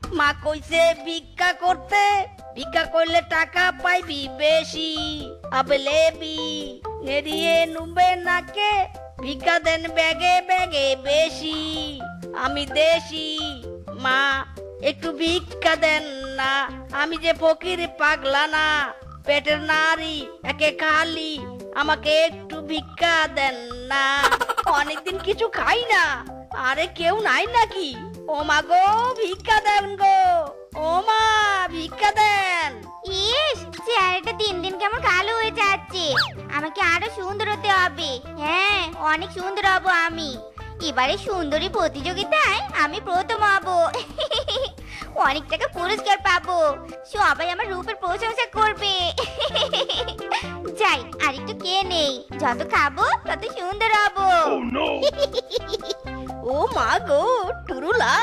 মা কইছে ভিক্ষা করতে, ভিক্ষা করলে টাকা পাইবি বেশি। আবলেবি নেরিয়ে নুবে নাকে, ভিক্ষা দেন ব্যাগে ব্যাগে বেশি। আমি দেশি মা, একটু ভিক্ষা দেন না। আমি যে ফকির পাগলা না, পেটের নারী একে খালি, আমাকে একটু ভিক্ষা দেন না। অনেকদিন কিছু খাই না। আরে কেউ নাই নাকি? ও মা গো, ভিক্ষা দেন গো। ও মা, ভিক্ষা দেন। ইস, চেহারাটা দিন দিন কেমন কালো হয়ে যাচ্ছে। আমাকে আরো সুন্দর হতে হবে। হ্যাঁ, অনেক সুন্দর হব আমি। এবারে সুন্দরী প্রতিযোগিতায় আমি প্রথম হব। অনেক টাকা পুরস্কার পাবো। সবাই আমার রূপের প্রশংসা করবে। যাই, আর একটু কে নেই। যত খাবো তত সুন্দর হব। ও মা গো, টুরুলা